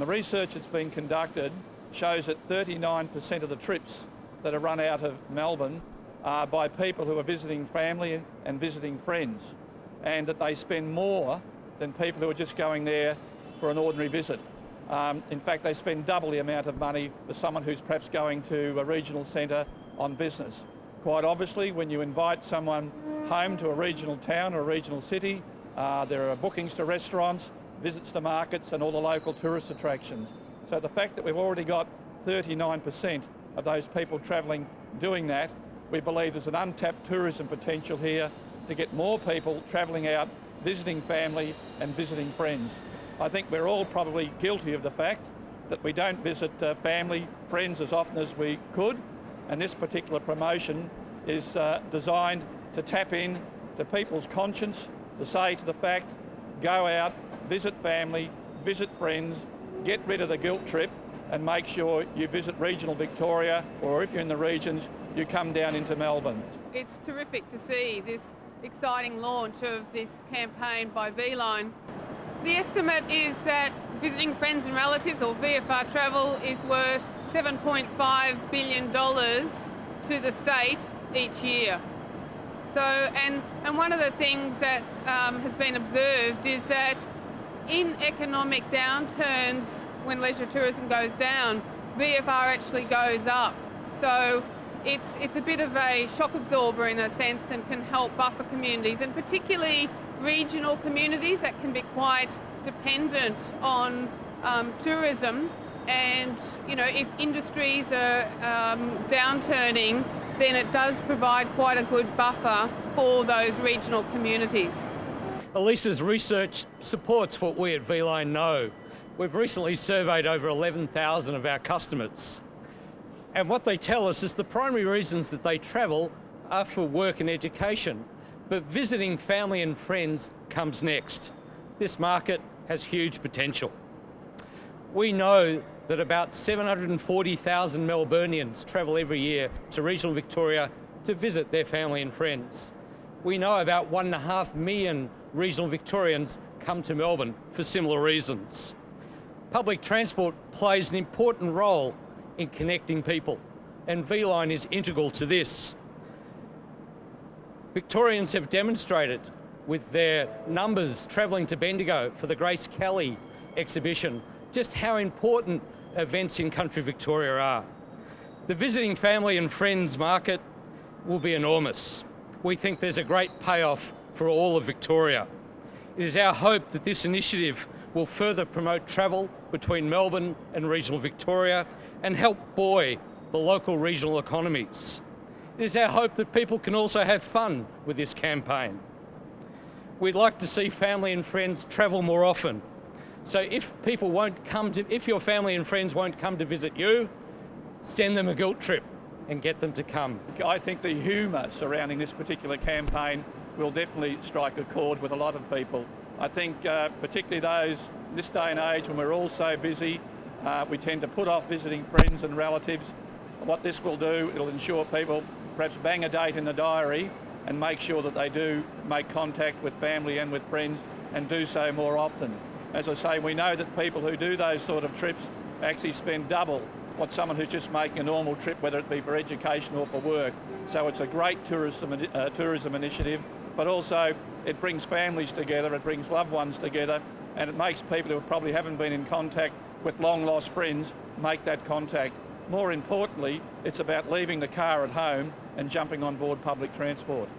the research that's been conducted shows that 39% of the trips that are run out of Melbourne are by people who are visiting family and visiting friends, and that they spend more than people who are just going there for an ordinary visit. In fact, they spend double the amount of money for someone who's perhaps going to a regional centre on business. Quite obviously, when you invite someone home to a regional town or a regional city, there are bookings to restaurants, visits to markets and all the local tourist attractions. So the fact that we've already got 39% of those people travelling doing that, we believe there's an untapped tourism potential here to get more people travelling out, visiting family and visiting friends. I think we're all probably guilty of the fact that we don't visit family, friends as often as we could, and this particular promotion is designed to tap in to people's conscience, to say to the fact, go out, visit family, visit friends, get rid of the guilt trip and make sure you visit regional Victoria, or if you're in the regions, you come down into Melbourne. It's terrific to see this exciting launch of this campaign by VLine. The estimate is that visiting friends and relatives, or VFR travel, is worth $7.5 billion to the state each year. So, and one of the things that has been observed is that in economic downturns, when leisure tourism goes down, VFR actually goes up. So it's a bit of a shock absorber in a sense, and can help buffer communities, and particularly regional communities that can be quite dependent on tourism. And you know, if industries are downturning, then it does provide quite a good buffer for those regional communities. Elisa's research supports what we at VLine know. We've recently surveyed over 11,000 of our customers. And what they tell us is the primary reasons that they travel are for work and education, but visiting family and friends comes next. This market has huge potential. We know that about 740,000 Melburnians travel every year to regional Victoria to visit their family and friends. We know about 1.5 million regional Victorians come to Melbourne for similar reasons. Public transport plays an important role in connecting people, and VLine is integral to this. Victorians have demonstrated with their numbers travelling to Bendigo for the Grace Kelly exhibition just how important events in country Victoria are. The visiting family and friends market will be enormous. We think there's a great payoff for all of Victoria. It is our hope that this initiative will further promote travel between Melbourne and regional Victoria and help buoy the local regional economies. It is our hope that people can also have fun with this campaign. We'd like to see family and friends travel more often. So if your family and friends won't come to visit you, send them a guilt trip and get them to come. I think the humour surrounding this particular campaign will definitely strike a chord with a lot of people. I think particularly those in this day and age when we're all so busy, we tend to put off visiting friends and relatives. What this will do, it'll ensure people perhaps bang a date in the diary and make sure that they do make contact with family and with friends, and do so more often. As I say, we know that people who do those sort of trips actually spend double what someone who's just making a normal trip, whether it be for education or for work. So it's a great tourism initiative, but also it brings families together, it brings loved ones together, and it makes people who probably haven't been in contact with long lost friends make that contact. More importantly, it's about leaving the car at home and jumping on board public transport.